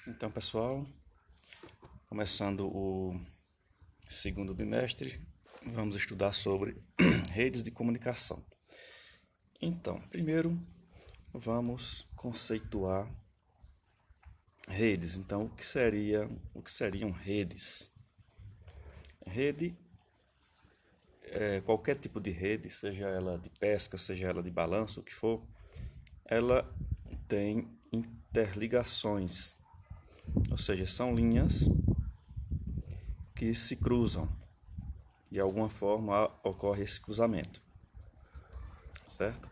Então, pessoal, começando o segundo bimestre, vamos estudar sobre redes de comunicação. Então, primeiro, vamos conceituar redes. Então, o que seriam redes? Rede é qualquer tipo de rede, seja ela de pesca, seja ela de balanço, o que for, ela tem interligações, ou seja, são linhas que se cruzam. De alguma forma ocorre esse cruzamento, certo?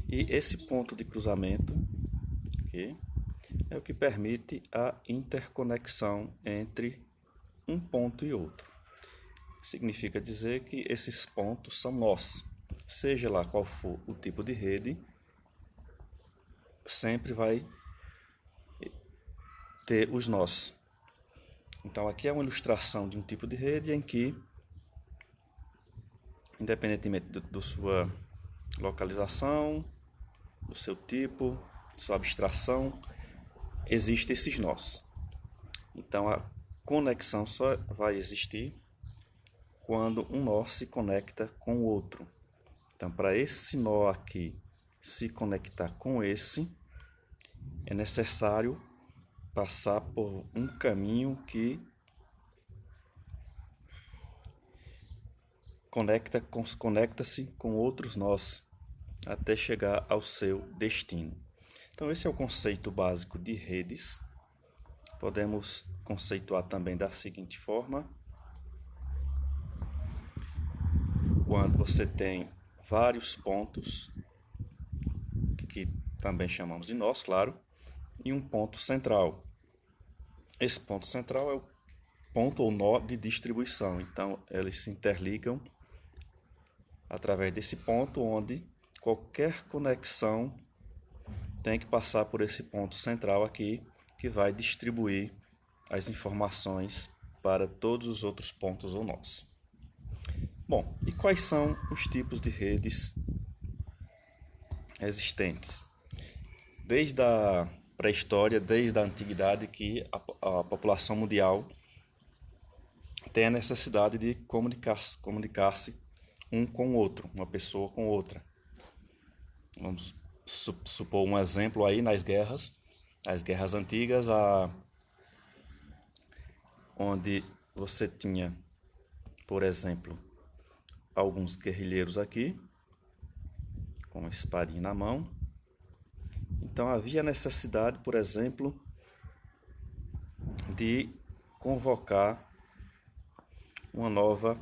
E esse ponto de cruzamento, okay, é o que permite a interconexão entre um ponto e outro. Significa dizer que esses pontos são nós. Seja lá qual for o tipo de rede, sempre vai ter os nós. Então aqui é uma ilustração de um tipo de rede em que, independentemente da sua localização, do seu tipo, sua abstração, existem esses nós. Então a conexão só vai existir quando um nó se conecta com o outro. Então, para esse nó aqui se conectar com esse, é necessário passar por um caminho que conecta-se com outros nós até chegar ao seu destino. Então, esse é o conceito básico de redes. Podemos conceituar também da seguinte forma: quando você tem vários pontos, que também chamamos de nós, claro, e um ponto central. Esse ponto central é o ponto ou nó de distribuição. Então, eles se interligam através desse ponto, onde qualquer conexão tem que passar por esse ponto central aqui, que vai distribuir as informações para todos os outros pontos ou nós. Bom, e quais são os tipos de redes existentes? Desde a pré-história, desde a antiguidade, que a população mundial tem a necessidade de comunicar-se um com o outro, uma pessoa com outra. Vamos supor um exemplo aí nas guerras antigas, onde você tinha, por exemplo, alguns guerrilheiros aqui, com uma espadinha na mão. Então havia necessidade, por exemplo, de convocar um novo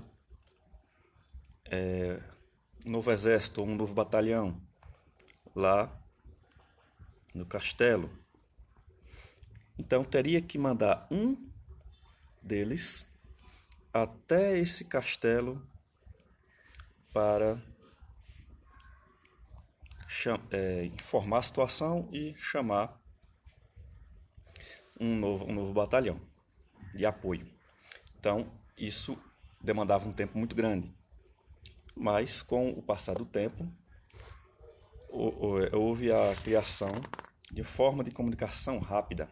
exército, um novo batalhão lá no castelo. Então teria que mandar um deles até esse castelo para informar a situação e chamar um novo batalhão de apoio. Então, isso demandava um tempo muito grande. Mas, com o passar do tempo, houve a criação de forma de comunicação rápida.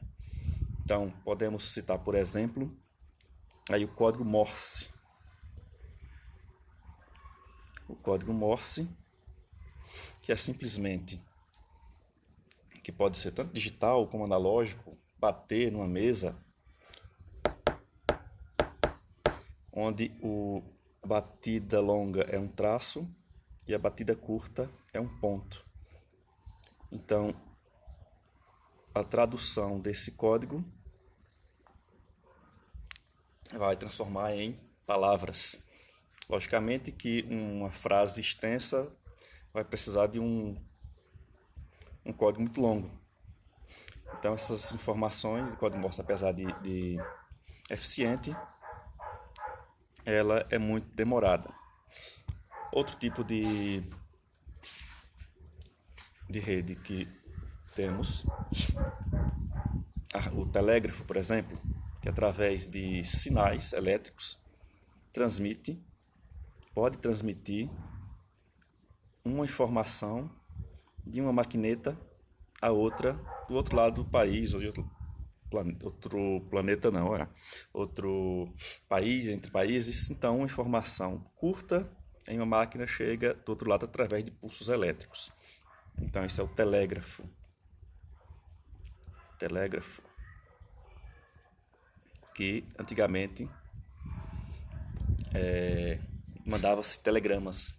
Então, podemos citar, por exemplo, aí o código Morse. O código Morse, que é simplesmente, que pode ser tanto digital como analógico, bater numa mesa, onde a batida longa é um traço e a batida curta é um ponto. Então, a tradução desse código vai transformar em palavras. Logicamente que uma frase extensa vai precisar de um código muito longo. Então, essas informações de código Morse, apesar de eficiente, ela é muito demorada. Outro tipo de rede que temos, o telégrafo, por exemplo, que através de sinais elétricos pode transmitir uma informação de uma maquineta a outra do outro lado do país, ou de outro planeta não, outro país, entre países. Então, uma informação curta em uma máquina chega do outro lado através de pulsos elétricos. Então, esse é o telégrafo. Telégrafo, que antigamente mandava-se telegramas,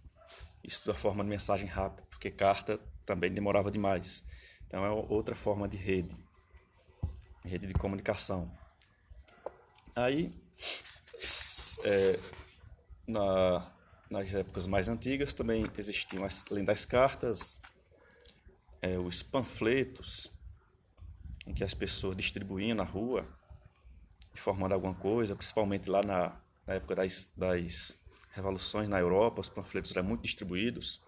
isso da forma de mensagem rápida, porque carta também demorava demais. Então é outra forma de rede de comunicação. Aí, nas épocas mais antigas também existiam, além das cartas, os panfletos, em que as pessoas distribuíam na rua, informando alguma coisa, principalmente lá na época das revoluções na Europa, os panfletos eram muito distribuídos.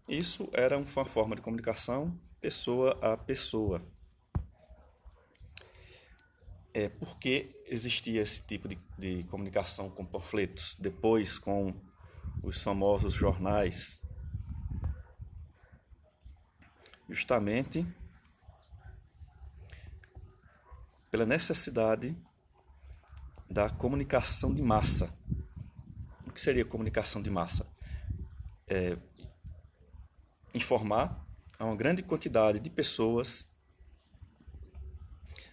Isso era uma forma de comunicação pessoa a pessoa. Por que existia esse tipo de comunicação com panfletos? Depois, com os famosos jornais, justamente pela necessidade da comunicação de massa. O que seria comunicação de massa? Informar a uma grande quantidade de pessoas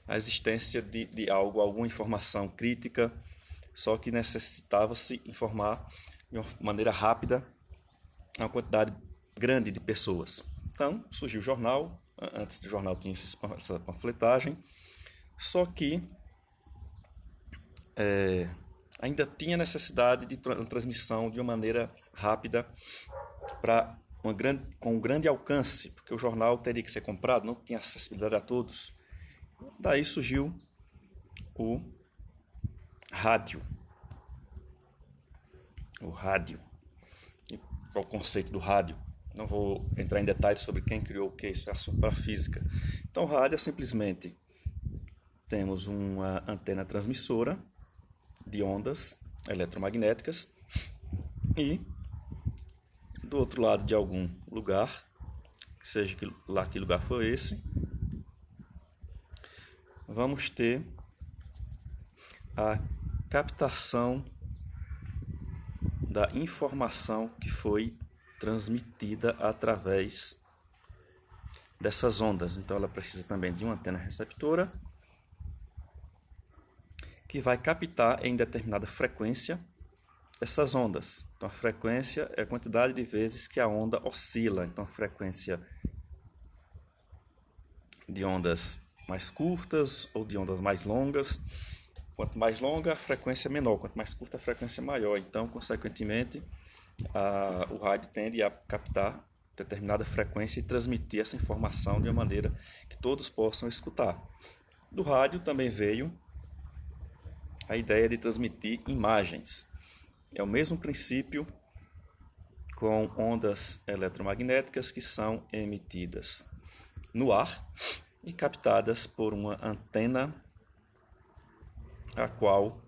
a existência de algo, alguma informação crítica, só que necessitava-se informar de uma maneira rápida a uma quantidade grande de pessoas. Então, surgiu o jornal. Antes do jornal tinha essa panfletagem, só que ainda tinha necessidade de transmissão de uma maneira rápida com um grande alcance, porque o jornal teria que ser comprado, não tinha acessibilidade a todos. Daí surgiu o rádio. O rádio. E qual o conceito do rádio? Não vou entrar em detalhes sobre quem criou o que, isso é assunto para a física. Então, o rádio é simplesmente temos uma antena transmissora de ondas eletromagnéticas e do outro lado de algum lugar, seja que lugar for esse, vamos ter a captação da informação que foi transmitida através dessas ondas. Então ela precisa também de uma antena receptora que vai captar em determinada frequência essas ondas. Então a frequência é a quantidade de vezes que a onda oscila. Então a frequência de ondas mais curtas ou de ondas mais longas. Quanto mais longa, a frequência é menor. Quanto mais curta, a frequência é maior. Então, consequentemente, o rádio tende a captar determinada frequência e transmitir essa informação de uma maneira que todos possam escutar. Do rádio também veio a ideia de transmitir imagens. É o mesmo princípio com ondas eletromagnéticas que são emitidas no ar e captadas por uma antena, a qual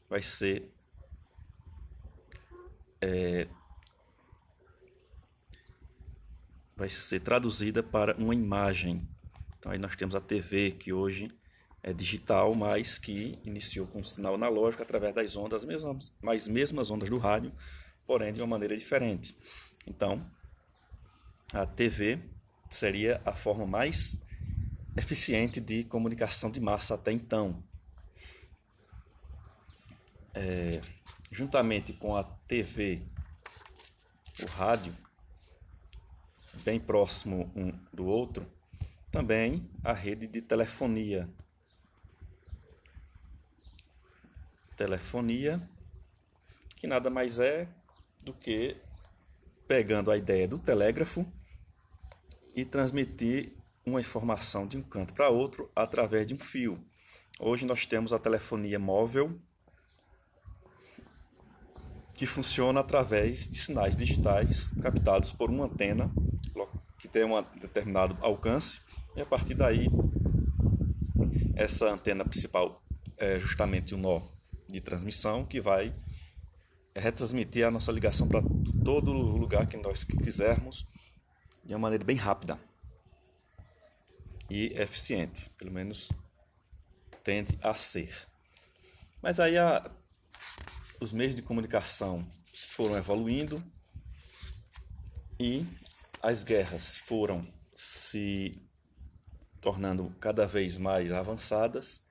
vai ser traduzida para uma imagem. Então aí nós temos a TV, que hoje é digital, mas que iniciou com um sinal analógico através das ondas, as mesmas ondas do rádio, porém de uma maneira diferente. Então, a TV seria a forma mais eficiente de comunicação de massa até então. Juntamente com a TV, o rádio, bem próximo um do outro, também a rede de telefonia. Telefonia, que nada mais é do que pegando a ideia do telégrafo e transmitir uma informação de um canto para outro através de um fio. Hoje nós temos a telefonia móvel, que funciona através de sinais digitais captados por uma antena que tem um determinado alcance, e a partir daí essa antena principal é justamente o nó de transmissão que vai retransmitir a nossa ligação para todo lugar que nós quisermos de uma maneira bem rápida. e eficiente, pelo menos tende a ser. Mas aí os meios de comunicação foram evoluindo e as guerras foram se tornando cada vez mais avançadas,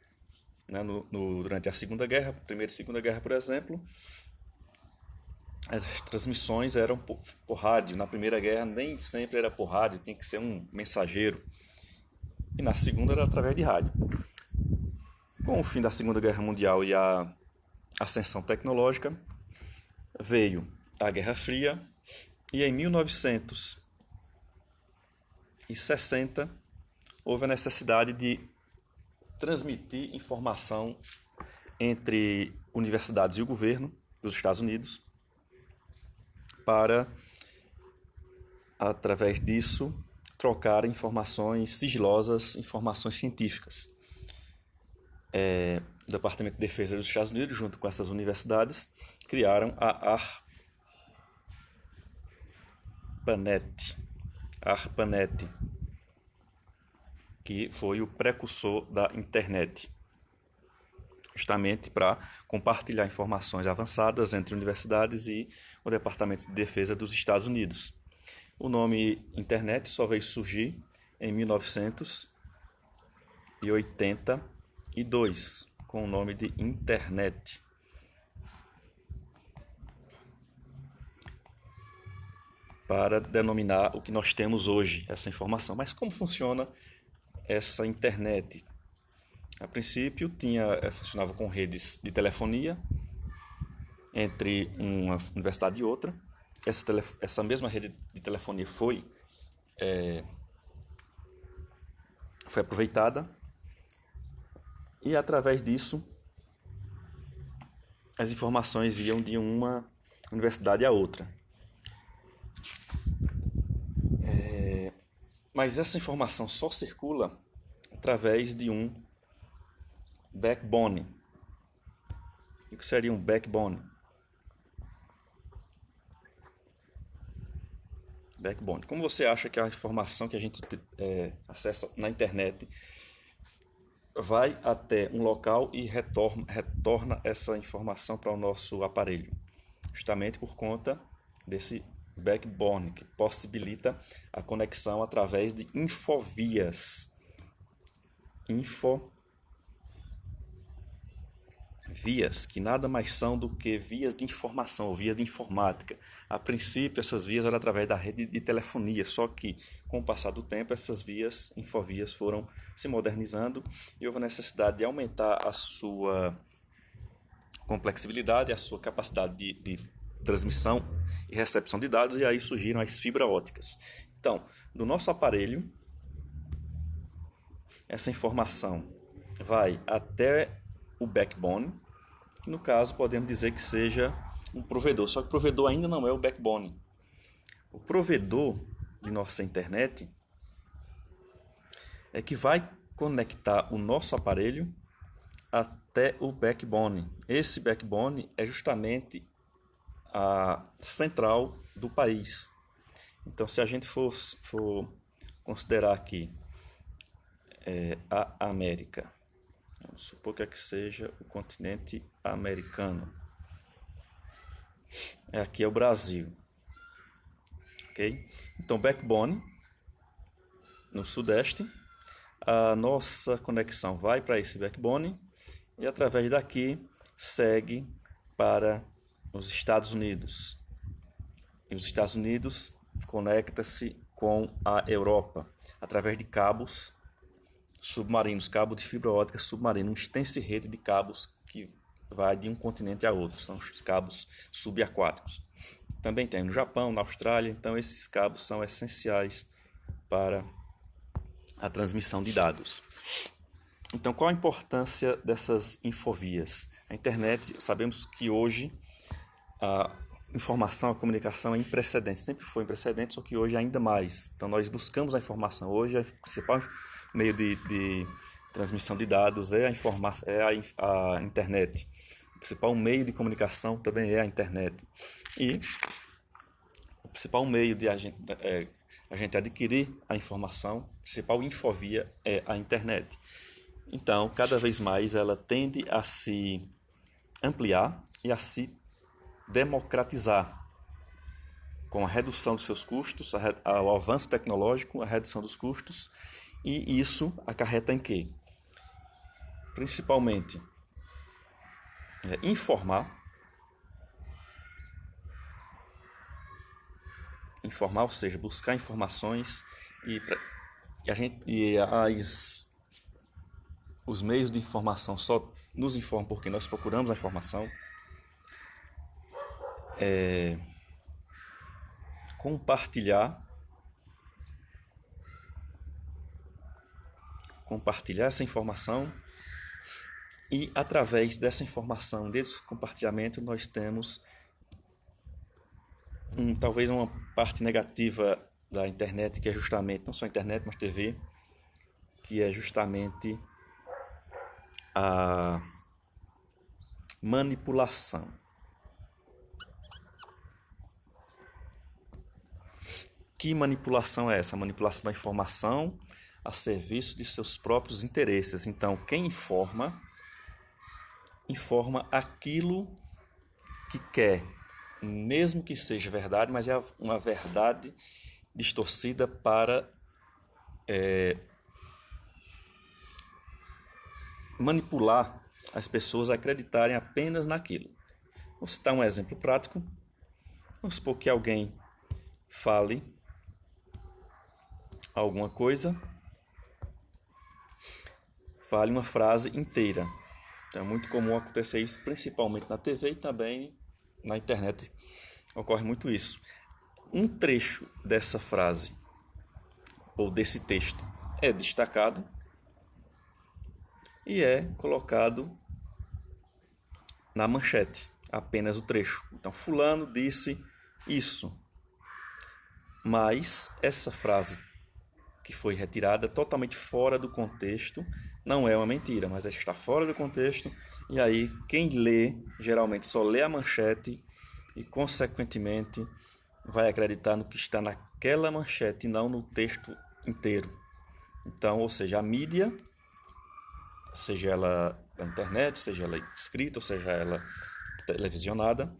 né? Durante a Segunda Guerra, Primeira e Segunda Guerra, por exemplo, as transmissões eram por rádio. Na Primeira Guerra nem sempre era por rádio, tinha que ser um mensageiro. E na Segunda era através de rádio. Com o fim da Segunda Guerra Mundial e a ascensão tecnológica, veio a Guerra Fria e em 1960 houve a necessidade de transmitir informação entre universidades e o governo dos Estados Unidos para, através disso, trocar informações sigilosas, informações científicas. O Departamento de Defesa dos Estados Unidos, junto com essas universidades, criaram a ARPANET, que foi o precursor da internet, justamente para compartilhar informações avançadas entre universidades e o Departamento de Defesa dos Estados Unidos. O nome internet só veio surgir em 1982, com o nome de internet. Para denominar o que nós temos hoje, essa informação. Mas como funciona essa internet? A princípio, funcionava com redes de telefonia entre uma universidade e outra. Essa mesma rede de telefonia foi aproveitada e, através disso, as informações iam de uma universidade à outra. Mas essa informação só circula através de um backbone. O que seria um backbone? Backbone. Como você acha que a informação que a gente acessa na internet vai até um local e retorna essa informação para o nosso aparelho? Justamente por conta desse backbone, que possibilita a conexão através de infovias. Vias, que nada mais são do que vias de informação, ou vias de informática. A princípio, essas vias eram através da rede de telefonia, só que, com o passar do tempo, essas infovias foram se modernizando e houve a necessidade de aumentar a sua complexibilidade, a sua capacidade de transmissão e recepção de dados, e aí surgiram as fibras óticas. Então, do nosso aparelho, essa informação vai até o backbone, que no caso podemos dizer que seja um provedor, só que o provedor ainda não é o backbone. O provedor de nossa internet é que vai conectar o nosso aparelho até o backbone. Esse backbone é justamente a central do país. Então, se a gente for considerar aqui a América, vamos supor que seja o continente americano. Aqui é o Brasil. Ok? Então, backbone, no sudeste, a nossa conexão vai para esse backbone e, através daqui, segue para os Estados Unidos. E os Estados Unidos conecta-se com a Europa através de cabos submarinos, cabos de fibra ótica submarina, uma extensa rede de cabos que vai de um continente a outro, são os cabos subaquáticos. Também tem no Japão, na Austrália, então esses cabos são essenciais para a transmissão de dados. Então, qual a importância dessas infovias? A internet, sabemos que hoje a informação, a comunicação é em precedente, sempre foi em precedente, só que hoje ainda mais. Então, nós buscamos a informação. Hoje, o principal meio de transmissão de dados é a internet. O principal meio de comunicação também é a internet. E o principal meio de a gente a gente adquirir a informação, a principal infovia é a internet. Então, cada vez mais ela tende a se ampliar e a se democratizar, com a redução dos seus custos, o avanço tecnológico, a redução dos custos, e isso acarreta em quê? Principalmente informar, ou seja, buscar informações os meios de informação só nos informam porque nós procuramos a informação. Compartilhar essa informação, e através dessa informação, desse compartilhamento, nós temos talvez uma parte negativa da internet, que é justamente, não só a internet, mas TV, que é justamente a manipulação. Que manipulação é essa? A manipulação da informação a serviço de seus próprios interesses. Então, quem informa aquilo que quer, mesmo que seja verdade, mas é uma verdade distorcida para manipular as pessoas a acreditarem apenas naquilo. Vou citar um exemplo prático. Vamos supor que alguém fale alguma coisa, fale uma frase inteira. Então, é muito comum acontecer isso, principalmente na TV e também na internet ocorre muito isso. Um trecho dessa frase ou desse texto é destacado e é colocado na manchete, apenas o trecho. Então, fulano disse isso, mas essa frase que foi retirada totalmente fora do contexto, não é uma mentira, mas está fora do contexto, e aí quem lê, geralmente só lê a manchete e, consequentemente, vai acreditar no que está naquela manchete e não no texto inteiro. Então, ou seja, a mídia, seja ela na internet, seja ela escrita, ou seja ela televisionada,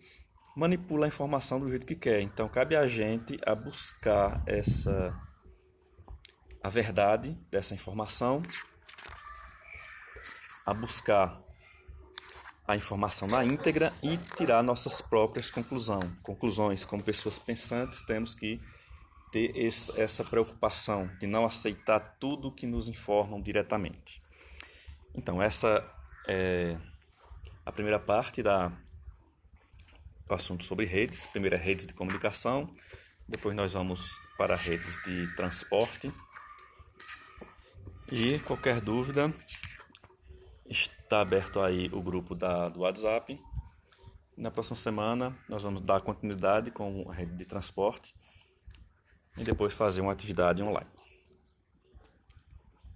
manipula a informação do jeito que quer. Então, cabe a gente a buscar a verdade dessa informação, a buscar a informação na íntegra e tirar nossas próprias conclusões. Como pessoas pensantes, temos que ter essa preocupação de não aceitar tudo que nos informam diretamente. Então, essa é a primeira parte do assunto sobre redes. Primeiro é redes de comunicação, depois nós vamos para redes de transporte. E qualquer dúvida, está aberto aí o grupo do WhatsApp. Na próxima semana nós vamos dar continuidade com a rede de transporte e depois fazer uma atividade online.